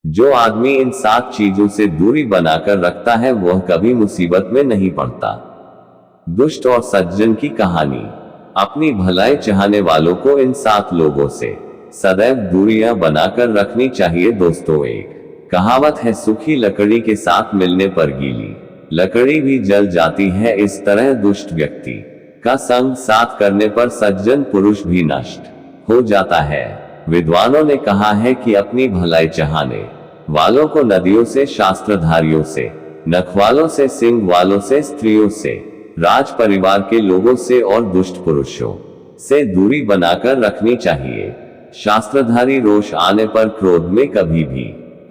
जो आदमी इन 7 चीजों से दूरी बनाकर रखता है वह कभी मुसीबत में नहीं पड़ता। दुष्ट और सज्जन की कहानी। अपनी भलाई चाहने वालों को इन 7 लोगों से सदैव दूरियां बनाकर रखनी चाहिए। दोस्तों, एक कहावत है, सूखी लकड़ी के साथ मिलने पर गीली लकड़ी भी जल जाती है। इस तरह दुष्ट व्यक्ति का संग साथ करने पर सज्जन पुरुष भी नष्ट हो जाता है। विद्वानों ने कहा है कि अपनी भलाई चाहने वालों को नदियों से, शास्त्रधारियों से, नखवालों से, सिंह वालों से, स्त्रियों से, राज परिवार के लोगों से और दुष्ट पुरुषों से दूरी बनाकर रखनी चाहिए। शास्त्रधारी रोष आने पर क्रोध में कभी भी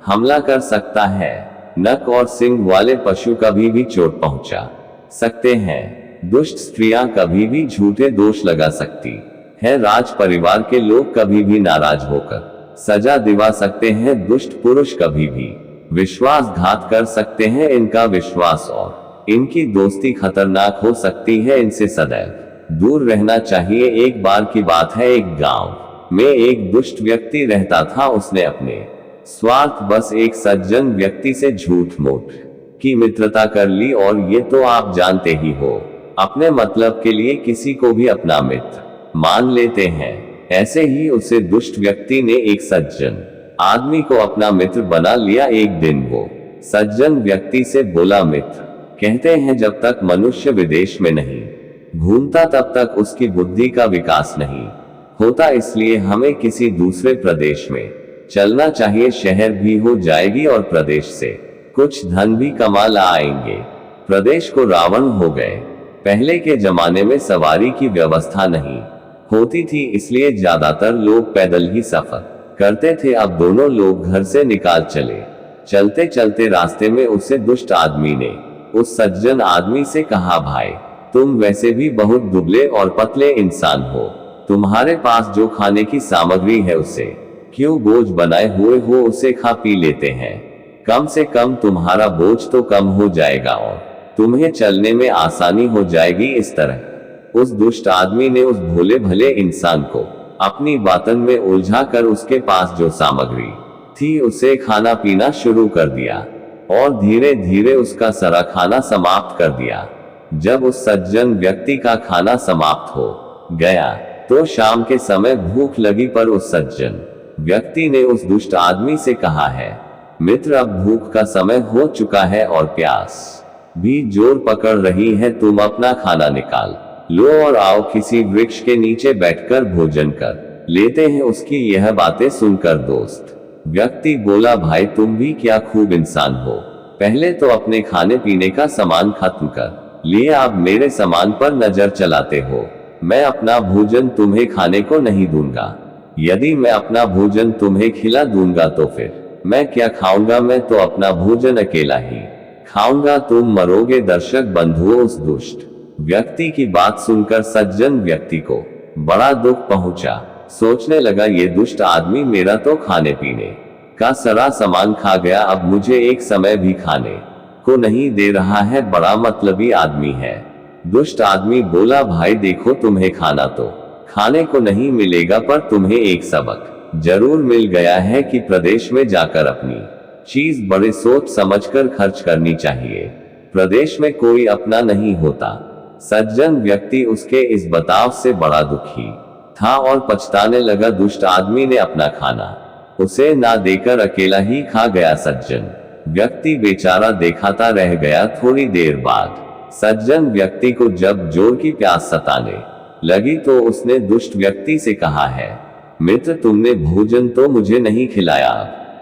हमला कर सकता है। नख और सिंह वाले पशु कभी भी चोट पहुंचा सकते हैं। दुष्ट स्त्रियां कभी भी झूठे दोष लगा सकती है। राज परिवार के लोग कभी भी नाराज होकर सजा दिवा सकते हैं। दुष्ट पुरुष कभी भी विश्वासघात कर सकते हैं। इनका विश्वास और इनकी दोस्ती खतरनाक हो सकती है। इनसे सदैव दूर रहना चाहिए। एक बार की बात है, एक गांव में एक दुष्ट व्यक्ति रहता था। उसने अपने स्वार्थ बस एक सज्जन व्यक्ति से झूठ मूठ की मित्रता कर ली। और ये तो आप जानते ही हो, अपने मतलब के लिए किसी को भी अपना मित्र मान लेते हैं। ऐसे ही उसे दुष्ट व्यक्ति ने एक सज्जन आदमी को अपना मित्र बना लिया। एक दिन वो सज्जन व्यक्ति से बोला, मित्र कहते हैं जब तक मनुष्य विदेश में नहीं घूमता तब तक उसकी बुद्धि का विकास नहीं होता। इसलिए हमें किसी दूसरे प्रदेश में चलना चाहिए। शहर भी हो जाएगी और प्रदेश से कुछ धन भी कमा लाएंगे। प्रदेश को रावण हो गए। पहले के जमाने में सवारी की व्यवस्था नहीं होती थी, इसलिए ज्यादातर लोग पैदल ही सफर करते थे। अब दोनों लोग घर से निकाल चले। चलते चलते रास्ते में उसे दुष्ट आदमी ने उस सज्जन आदमी से कहा, भाई तुम वैसे भी बहुत दुबले और पतले इंसान हो, तुम्हारे पास जो खाने की सामग्री है उसे क्यों बोझ बनाए हुए हो, उसे खा पी लेते हैं। कम से कम तुम्हारा बोझ तो कम हो जाएगा और तुम्हें चलने में आसानी हो जाएगी। इस तरह उस दुष्ट आदमी ने उस भोले भले इंसान को अपनी बातन में उलझा कर उसके पास जो सामग्री थी उसे खाना पीना शुरू कर दिया और धीरे धीरे उसका सारा खाना समाप्त कर दिया। जब उस सज्जन व्यक्ति का खाना समाप्त हो गया तो शाम के समय भूख लगी, पर उस सज्जन व्यक्ति ने उस दुष्ट आदमी से कहा है, मित्र अब भूख का समय हो चुका है और प्यास भी जोर पकड़ रही है, तुम अपना खाना निकाल लो और आओ किसी वृक्ष के नीचे बैठकर भोजन कर लेते हैं। उसकी यह बातें सुनकर दोस्त व्यक्ति बोला, भाई तुम भी क्या खूब इंसान हो, पहले तो अपने खाने पीने का सामान खत्म कर लिए, आप मेरे सामान पर नजर चलाते हो। मैं अपना भोजन तुम्हें खाने को नहीं दूंगा। यदि मैं अपना भोजन तुम्हें खिला दूंगा तो फिर मैं क्या खाऊंगा, मैं तो अपना भोजन अकेला ही खाऊंगा, तुम मरोगे। दर्शक बंधुओं, उस दुष्ट व्यक्ति की बात सुनकर सज्जन व्यक्ति को बड़ा दुख पहुंचा। सोचने लगा, ये दुष्ट आदमी मेरा तो खाने पीने का सारा सामान खा गया, अब मुझे एक समय भी खाने को नहीं दे रहा है, बड़ा मतलबी आदमी है। दुष्ट आदमी बोला, भाई देखो तुम्हें खाना तो खाने को नहीं मिलेगा, पर तुम्हें एक सबक जरूर मिल गया है कि प्रदेश में जाकर अपनी चीज बड़े सोच समझकर खर्च करनी चाहिए। प्रदेश में कोई अपना नहीं होता। सज्जन व्यक्ति उसके इस बताव से बड़ा दुखी था और पछताने लगा। दुष्ट आदमी ने अपना खाना उसे ना देकर अकेला ही खा गया। सज्जन व्यक्ति बेचारा देखाता रह गया। थोड़ी देर बाद सज्जन व्यक्ति को जब जोर की प्यास सताने लगी तो उसने दुष्ट व्यक्ति से कहा है, मित्र तुमने भोजन तो मुझे नहीं खिलाया,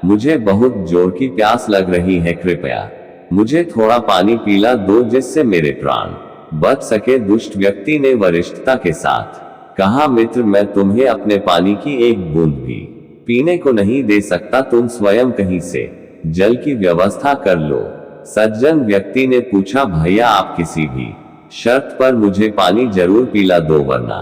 मुझे बहुत जोर की प्यास लग रही है, कृपया मुझे थोड़ा पानी पिला दो जिससे मेरे प्राण बच सके। दुष्ट व्यक्ति ने वरिष्ठता के साथ कहा, मित्र मैं तुम्हें अपने पानी की एक बूंद भी पीने को नहीं दे सकता, तुम स्वयं कहीं से जल की व्यवस्था कर लो। सज्जन व्यक्ति ने पूछा, भैया आप किसी भी शर्त पर मुझे पानी जरूर पिला दो, वरना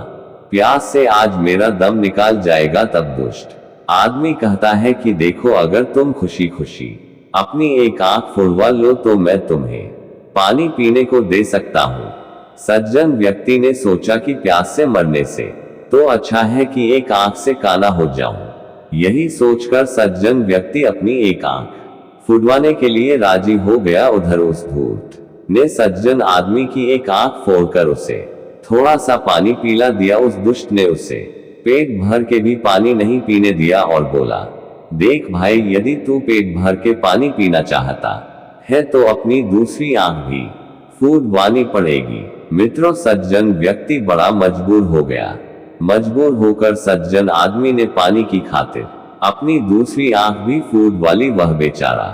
प्यास से आज मेरा दम निकाल जाएगा। तब दुष्ट आदमी कहता है कि देखो अगर तुम खुशी खुशी अपनी एक आंख फुड़वा लो तो मैं तुम्हें पानी पीने को दे सकता हूँ। सज्जन व्यक्ति ने सोचा कि प्यास से मरने से तो अच्छा है कि एक आंख से काना हो जाऊं। यही सोचकर सज्जन व्यक्ति अपनी एक आंख फुदवाने के लिए राजी हो गया। उधर उस धूर्त ने सज्जन आदमी की एक आंख फोड़कर उसे थोड़ा सा पानी पिला दिया। उस दुष्ट ने उसे पेट भर के भी पानी नहीं पीने दिया और बोला, देख भाई, यदि तू पेट भर के पानी पीना चाहता है तो अपनी दूसरी आंख भी फूदवानी पड़ेगी। मित्रों, सज्जन व्यक्ति बड़ा मजबूर हो गया। मजबूर होकर सज्जन आदमी ने पानी की खातिर अपनी दूसरी आंख भी फूदवाली। वह बेचारा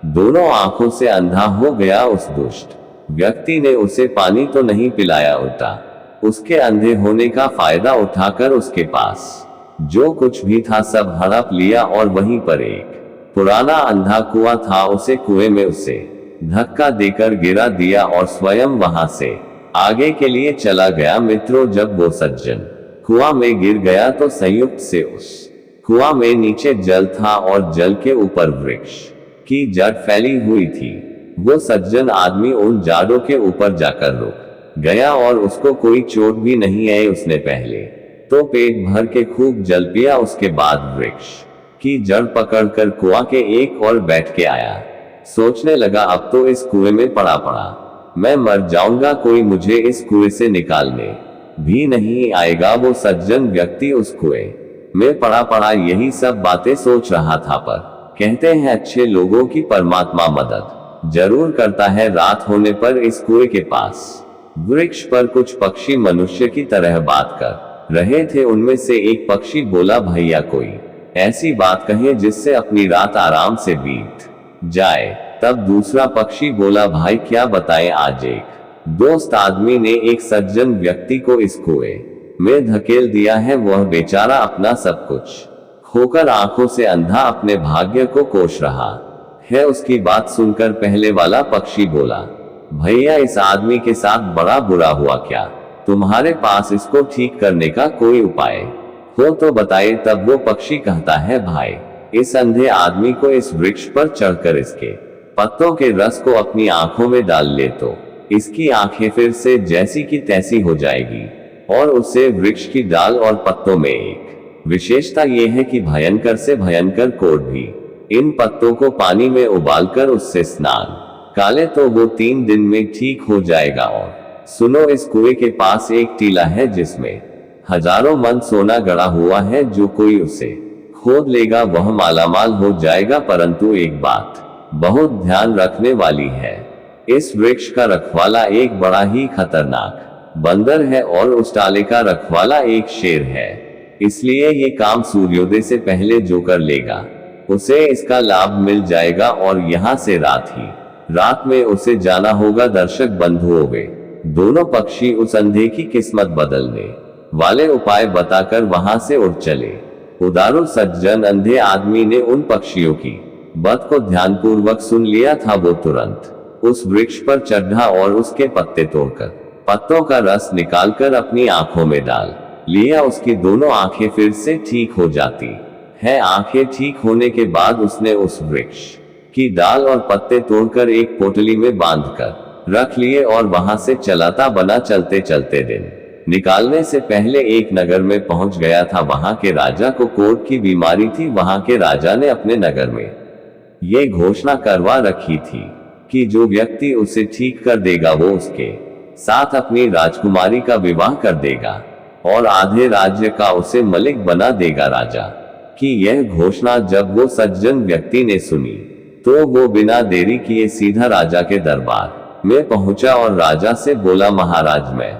दोनों आंखों से अंधा हो गया। उस दुष्ट व्यक्ति ने उसे पानी तो नहीं पिलाया, उल्टा उसके अंधे होने का फायदा उठाकर उसके पास जो कुछ भी था सब हड़प लिया और वहीं पर एक पुराना अंधा कुआं था, उसे कुएं में उसे धक्का देकर गिरा दिया और स्वयं वहां से आगे के लिए चला गया। मित्रों, जब वो सज्जन कुआं में गिर गया तो संयुक्त से उस कुआं में नीचे जल था और जल के ऊपर वृक्ष की जड़ फैली हुई थी। वो सज्जन आदमी उन जड़ों के ऊपर जाकर रुक गया और उसको कोई चोट भी नहीं आई। उसने पहले तो पेट भर के खूब जल पिया, उसके बाद वृक्ष की जड़ पकड़कर कुआं के एक और बैठ के आया। सोचने लगा, अब तो इस कुएं में पड़ा पड़ा मैं मर जाऊंगा, कोई मुझे इस कुएं से निकालने भी नहीं आएगा। वो सज्जन व्यक्ति उस कुएं में पड़ा पड़ा यही सब बातें सोच रहा था। पर कहते हैं अच्छे लोगों की परमात्मा मदद जरूर करता है। रात होने पर इस कुएं के पास वृक्ष पर कुछ पक्षी मनुष्य की तरह बात कर रहे थे। उनमें से एक पक्षी बोला, भैया कोई ऐसी बात कहे जिससे अपनी रात आराम से बीत जाए। तब दूसरा पक्षी बोला, भाई क्या बताएं, आज एक दोस्त आदमी ने एक सज्जन व्यक्ति को इस कुएं में धकेल दिया है। वह बेचारा अपना सब कुछ खोकर आंखों से अंधा अपने भाग्य को कोस रहा है। उसकी बात सुनकर पहले वाला पक्षी बोला, भैया इस आदमी के साथ बड़ा बुरा हुआ, क्या तुम्हारे पास इसको ठीक करने का कोई उपाय हो तो बताए। तब वो पक्षी कहता है, भाई इस अंधे आदमी को इस वृक्ष पर चढ़कर इसके पत्तों के रस को अपनी आंखों में डाल ले तो इसकी आंखें फिर से जैसी की तैसी हो जाएगी। और उससे वृक्ष की डाल और पत्तों में एक विशेषता यह है कि भयंकर से भयंकर कोढ़ भी इन पत्तों को पानी में उबालकर उससे स्नान काले तो वो 3 दिन में ठीक हो जाएगा। और सुनो, इस कुएं के पास एक टीला है जिसमें हजारों मन सोना गड़ा हुआ है। जो कोई उसे खोद लेगा वह मालामाल हो जाएगा। परंतु एक बात बहुत ध्यान रखने वाली है, इस वृक्ष का रखवाला एक बड़ा ही खतरनाक बंदर है और उस टाले का रखवाला एक शेर है। इसलिए ये काम सूर्योदय से पहले जो कर लेगा उसे इसका लाभ मिल जाएगा। और यहाँ से रात में उसे जाना होगा। दर्शक बंधुओं, वे दोनों पक्षी उस अंधे की किस्मत बदलने वाले उपाय बताकर वहां से उड़ चले। उदारू सज्जन अंधे आदमी ने उन पक्षियों की बात को ध्यानपूर्वक सुन लिया था। वो तुरंत उस वृक्ष पर चढ़ा और उसके पत्ते तोड़कर पत्तों का रस निकालकर अपनी आंखों में डाल लिया। उसकी दोनों आंखें फिर से ठीक हो जाती है। आंखें ठीक होने के बाद उसने उस वृक्ष की डाल और पत्ते तोड़कर एक पोटली में बांधकर रख लिए और वहां से चलाता बना। चलते चलते दिन निकालने से पहले एक नगर में पहुंच गया था। वहां के राजा को कोढ़ की बीमारी थी। वहां के राजा ने अपने नगर में ये घोषणा करवा रखी थी कि जो व्यक्ति उसे ठीक कर देगा वो उसके साथ अपनी राजकुमारी का विवाह कर देगा और आधे राज्य का उसे मलिक बना देगा। राजा की यह घोषणा जब वो सज्जन व्यक्ति ने सुनी तो वो बिना देरी किए सीधा राजा के दरबार में पहुंचा और राजा से बोला, महाराज मैं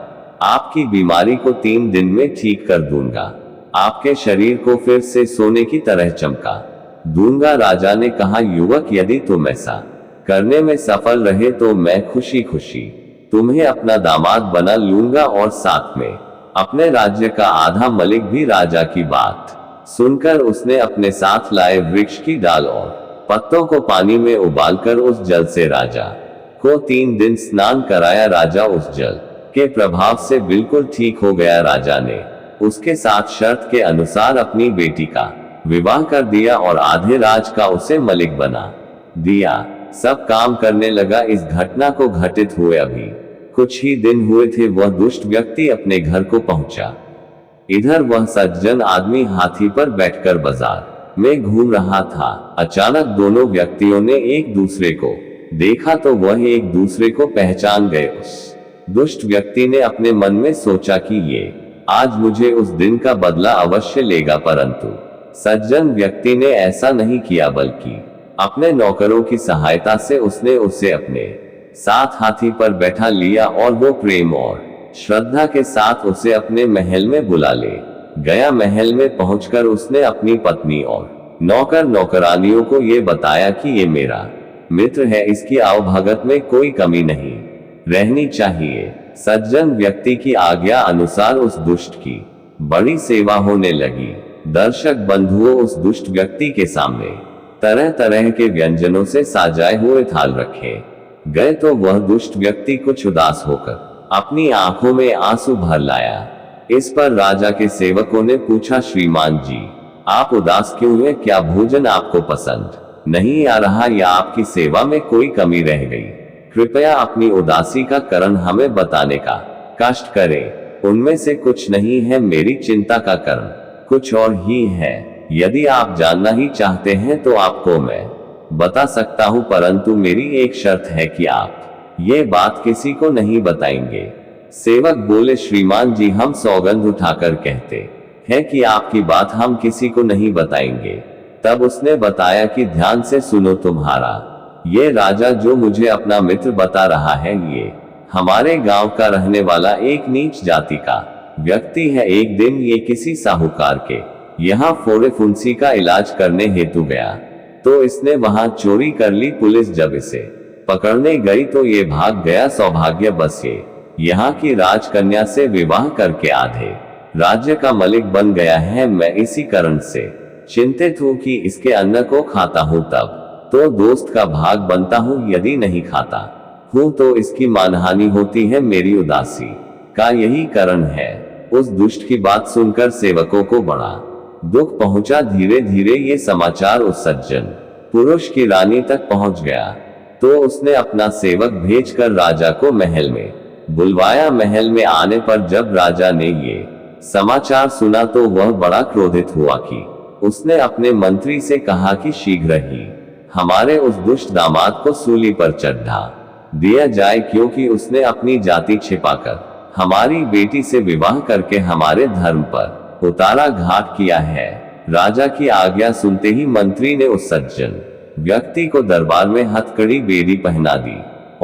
आपकी बीमारी को 3 दिन में ठीक कर दूंगा। आपके शरीर को फिर से सोने की तरह चमका दूंगा। राजा ने कहा, युवक यदि तुम ऐसा करने में सफल रहे तो मैं खुशी खुशी तुम्हें अपना दामाद बना लूंगा और साथ में अपने राज्य का आधा मलिक भी। राजा की बात सुनकर उसने अपने साथ लाए वृक्ष की डाल और पत्तों को पानी में उबालकर उस जल से राजा को 3 दिन स्नान कराया। राजा उस जल के प्रभाव से बिल्कुल ठीक हो गया। राजा ने उसके साथ शर्त के अनुसार अपनी बेटी का विवाह कर दिया और आधे राज का उसे मलिक बना दिया। सब काम करने लगा। इस घटना को घटित हुए अभी कुछ ही दिन हुए थे। वह दुष्ट व्यक्ति अपने घर को पहुंचा। इधर वह सज्जन आदमी हाथी पर बैठकर बाजार में घूम रहा था। अचानक दोनों व्यक्तियों ने एक दूसरे को देखा तो वह एक दूसरे को पहचान गए। उस दुष्ट व्यक्ति ने अपने मन में सोचा कि ये आज मुझे उस दिन का बदला अवश्य लेगा, परंतु सज्जन व्यक्ति ने ऐसा नहीं किया, बल्कि अपने नौकरों की सहायता से उसने उसे अपने साथ हाथी पर बैठा लिया और वो प्रेम और श्रद्धा के साथ उसे अपने महल में बुला ले गया। महल में पहुंचकर उसने अपनी पत्नी और नौकर नौकरानियों को ये बताया कि ये मेरा मित्र है, इसकी आवभगत में कोई कमी नहीं रहनी चाहिए। सज्जन व्यक्ति की आज्ञा अनुसार उस दुष्ट की बड़ी सेवा होने लगी। दर्शक बंधुओं, उस दुष्ट व्यक्ति के सामने तरह तरह के व्यंजनों से सजाए हुए थाल रखे गए तो वह दुष्ट व्यक्ति कुछ उदास होकर अपनी आंखों में आंसू भर लाया। इस पर राजा के सेवकों ने पूछा, श्रीमान जी, आप उदास क्यों हैं? क्या भोजन आपको पसंद नहीं आ रहा या आपकी सेवा में कोई कमी रह गई? कृपया अपनी उदासी का कारण हमें बताने का कष्ट करें। उनमें से कुछ नहीं है, मेरी चिंता का कारण कुछ और ही है। यदि आप जानना ही चाहते हैं तो आपको मैं बता सकता हूं, परंतु मेरी एक शर्त है कि आप ये बात किसी को नहीं बताएंगे। सेवक बोले, श्रीमान जी, हम सौगंध उठाकर कहते हैं कि आपकी बात हम किसी को नहीं बताएंगे। तब उसने बताया कि ध्यान से सुनो, तुम्हारा ये राजा जो मुझे अपना मित्र बता रहा है, ये हमारे गांव का रहने वाला एक नीच जाति का व्यक्ति है। एक दिन ये किसी साहूकार के यहाँ फोड़े फुंसी का इलाज करने हेतु गया तो इसने वहां चोरी कर ली। पुलिस जब इसे पकड़ने गई तो ये भाग गया। सौभाग्य बस ये यहाँ की राजकन्या से विवाह करके आधे राज्य का मलिक बन गया है। मैं इसी कारण से चिंतित हूँ कि इसके अन्न को खाता हूँ तब तो दोस्त का भाग बनता हूँ, यदि नहीं खाता हूँ तो इसकी मानहानि होती है। मेरी उदासी का यही कारण है। उस दुष्ट की बात सुनकर सेवकों को बड़ा दुख पहुंचा। धीरे धीरे ये समाचार उस सज्जन पुरुष की रानी तक पहुंच गया तो उसने अपना सेवक भेजकर राजा को महल में बुलवाया। महल में आने पर जब राजा ने ये समाचार सुना तो वह बड़ा क्रोधित हुआ कि उसने अपने मंत्री से कहा कि शीघ्र ही हमारे उस दुष्ट दामाद को सूली पर चढ़ा दिया जाए, क्योंकि उसने अपनी जाति छिपाकर हमारी बेटी से विवाह करके हमारे धर्म पर उतारा घात किया है। राजा की आज्ञा सुनते ही मंत्री ने उस सज्जन व्यक्ति को दरबार में हथकड़ी बेड़ी पहना दी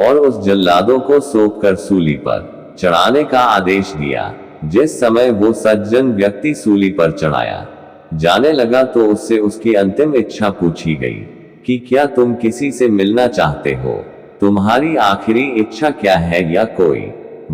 और उस जल्लादों को सौंप कर सूली पर चढ़ाने का आदेश दिया। जिस समय वो सज्जन व्यक्ति सूली पर चढ़ाया जाने लगा तो उससे उसकी अंतिम इच्छा पूछी गई कि क्या तुम किसी से मिलना चाहते हो? तुम्हारी आखिरी इच्छा क्या है या कोई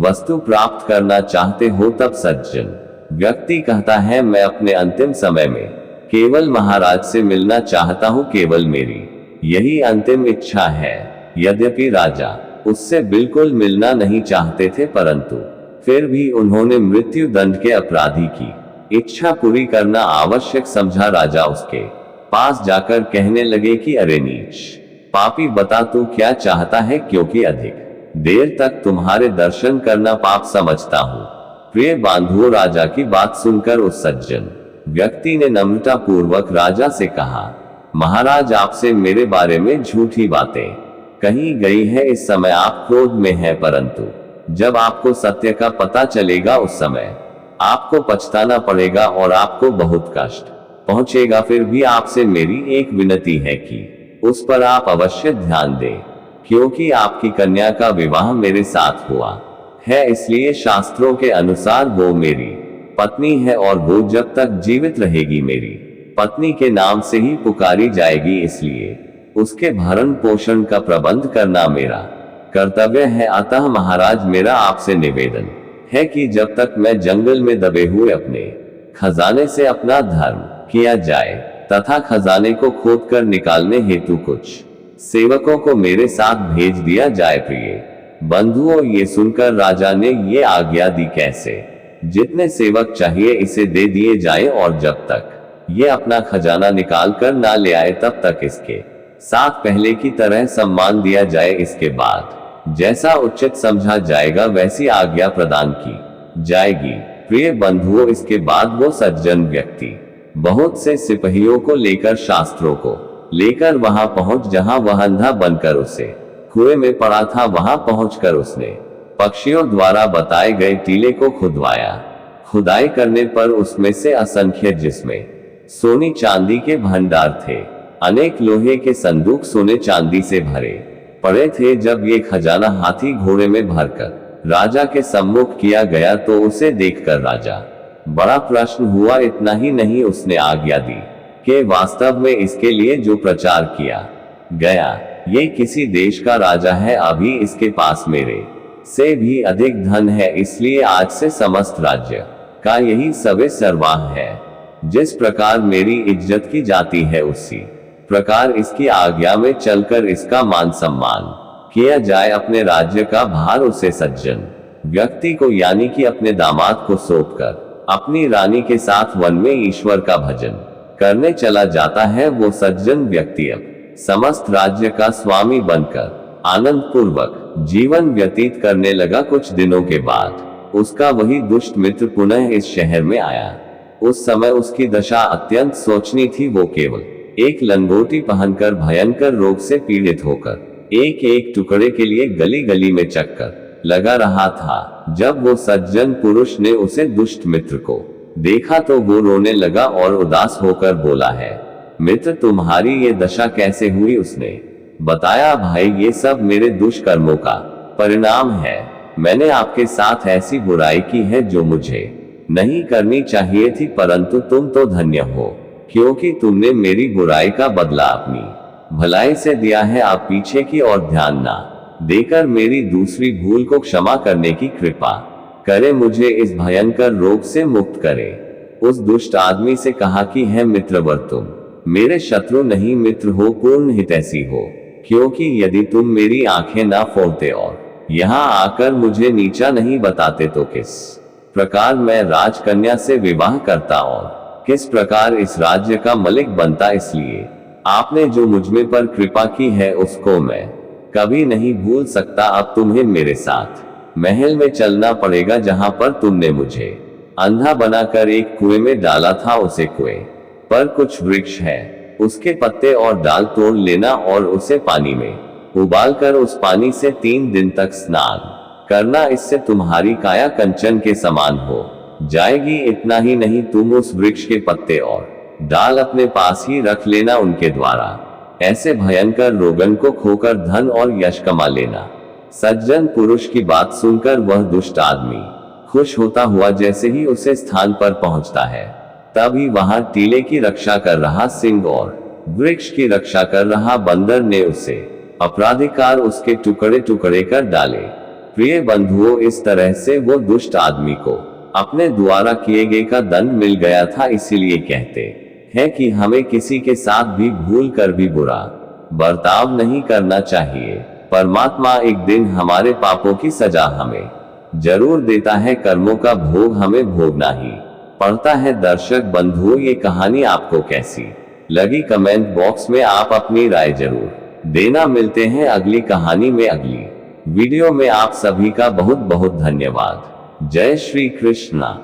वस्तु प्राप्त करना चाहते हो? तब सज्जन व्यक्ति कहता है, मैं अपने अंतिम समय में केवल महाराज से मिलना चाहता हूँ, केवल मेरी यही अंतिम इच्छा है। यद्यपि राजा उससे बिल्कुल मिलना नहीं चाहते थे, परंतु फिर भी उन्होंने मृत्यु दंड के अपराधी की इच्छा पूरी करना आवश्यक समझा। राजा उसके पास जाकर कहने लगे कि अरे नीच पापी, बता तू क्या चाहता है, क्योंकि अधिक देर तक तुम्हारे दर्शन करना पाप समझता हूँ। प्रिय बांधुओं, राजा की बात सुनकर उस सज्जन व्यक्ति ने नम्रता पूर्वक राजा से कहा, महाराज, आपसे मेरे बारे में झूठी बातें कही गई है। इस समय आप क्रोध में हैं, परंतु जब आपको सत्य का पता चलेगा उस समय आपको पछताना पड़ेगा और आपको बहुत कष्ट पहुंचेगा। फिर भी आपसे मेरी एक विनती है कि उस पर आप अवश्य ध्यान दें, क्योंकि आपकी कन्या का विवाह मेरे साथ हुआ है, इसलिए शास्त्रों के अनुसार वो मेरी पत्नी है और वो जब तक जीवित रहेगी मेरी पत्नी के नाम से ही पुकारी जाएगी। इसलिए उसके भरण पोषण का प्रबंध करना मेरा कर्तव्य है। अतः महाराज, मेरा आपसे निवेदन है कि जब तक मैं जंगल में दबे हुए अपने खजाने से अपना धर्म किया जाए तथा खजाने को खोद कर निकालने हेतु कुछ सेवकों को मेरे साथ भेज दिया जाए। प्रिय बंधुओं, ये सुनकर राजा ने ये आज्ञा दी, कैसे जितने सेवक चाहिए इसे दे दिए जाए और जब तक ये अपना खजाना निकाल कर ना ले आए तब तक इसके साथ पहले की तरह सम्मान दिया जाए। इसके बाद जैसा उचित समझा जाएगा वैसी आज्ञा प्रदान की जाएगी। प्रिय बंधुओं, इसके बाद वो सज्जन व्यक्ति बहुत से सिपाहियों को लेकर शास्त्रों को लेकर वहां पहुंच जहां वह अंधा बनकर उसे कुएं में पड़ा था। वहां पहुंचकर उसने पक्षियों द्वारा बताए गए टीले को खुदवाया। खुदाई करने पर उसमें से असंख्य जिसमें सोने चांदी के भंडार थे, अनेक लोहे के संदूक सोने चांदी से भरे पड़े थे। जब ये खजाना हाथी घोड़े में भरकर राजा के सम्मुख किया गया तो उसे देखकर राजा बड़ा प्रश्न हुआ। इतना ही नहीं, उसने आज्ञा दी कि वास्तव में इसके लिए जो प्रचार किया गया ये किसी देश का राजा है, अभी इसके पास मेरे से भी अधिक धन है, इसलिए आज से समस्त राज्य का यही सवे सर्वाह है। जिस प्रकार मेरी इज्जत की जाती है उसी प्रकार इसकी आज्ञा में चलकर इसका मान सम्मान किया जाए। अपने राज्य का भार उसे सज्जन व्यक्ति को यानी कि अपने दामाद को सौंपकर अपनी रानी के साथ वन में ईश्वर का भजन करने चला जाता है। वो सज्जन व्यक्ति अब समस्त राज्य का स्वामी बनकर आनंद पूर्वक जीवन व्यतीत करने लगा। कुछ दिनों के बाद उसका वही दुष्ट मित्र पुनः इस शहर में आया। उस समय उसकी दशा अत्यंत शोचनीय थी। वो केवल एक लंगोटी पहनकर भयंकर रोग से पीड़ित होकर एक एक टुकड़े के लिए गली गली में चक्कर लगा रहा था। जब वो सज्जन पुरुष ने उसे दुष्ट मित्र को देखा तो वो रोने लगा और उदास होकर बोला है, मित्र तुम्हारी ये दशा कैसे हुई? उसने बताया, भाई ये सब मेरे दुष्कर्मों का परिणाम है। मैंने आपके साथ ऐसी बुराई की है जो मुझे नहीं करनी चाहिए थी, परंतु तुम तो धन्य हो क्योंकि तुमने मेरी बुराई का बदला अपनी भलाई से दिया है। आप पीछे की ओर ध्यान ना देकर मेरी दूसरी भूल को क्षमा करने की कृपा करे, मुझे इस भयंकर रोग से मुक्त करे। उस दुष्ट आदमी से कहा कि है मित्रवर, तुम मेरे शत्रु नहीं मित्र हो, पूर्ण हितैषी हो, क्योंकि यदि तुम मेरी आंखें ना फोड़ते और यहाँ आकर मुझे नीचा नहीं बताते तो किस प्रकार मैं राजकन्या से विवाह करता और किस प्रकार इस राज्य का मलिक बनता। इसलिए आपने जो मुझमें पर कृपा की है उसको मैं कभी नहीं भूल सकता। अब तुम्हें मेरे साथ महल में चलना पड़ेगा जहां पर तुमने मुझे अंधा बनाकर एक कुएं में डाला था। उसे कुएं पर कुछ वृक्ष है, उसके पत्ते और डाल तोड़ लेना और उसे पानी में उबालकर उस पानी से 3 दिन तक स्नान करना। इससे तुम्हारी काया कंचन के समान हो जाएगी। इतना ही नहीं, तुम उस वृक्ष के पत्ते और डाल अपने पास ही रख लेना। उनके द्वारा ऐसे भयंकर रोगन को खोकर धन और यश कमा लेना। सज्जन पुरुष की बात सुनकर वह दुष्ट आदमी खुश होता हुआ जैसे ही उसे स्थान पर पहुंचता है, तभी वहां टीले की रक्षा कर रहा सिंह और वृक्ष की रक्षा कर रहा बंदर ने उसे अपराधिकार उसके टुकड़े टुकड़े कर डाले। प्रिय बंधुओं, इस तरह से वो दुष्ट आदमी को अपने द्वारा किए गए का दंड मिल गया था। इसीलिए कहते हैं कि हमें किसी के साथ भी भूल कर भी बुरा बर्ताव नहीं करना चाहिए। परमात्मा एक दिन हमारे पापों की सजा हमें जरूर देता है, कर्मों का भोग हमें भोगना ही पड़ता है। दर्शक बंधुओं, ये कहानी आपको कैसी लगी कमेंट बॉक्स में आप अपनी राय जरूर देना। मिलते हैं अगली कहानी में, अगली वीडियो में। आप सभी का बहुत बहुत धन्यवाद। जय श्री कृष्णा।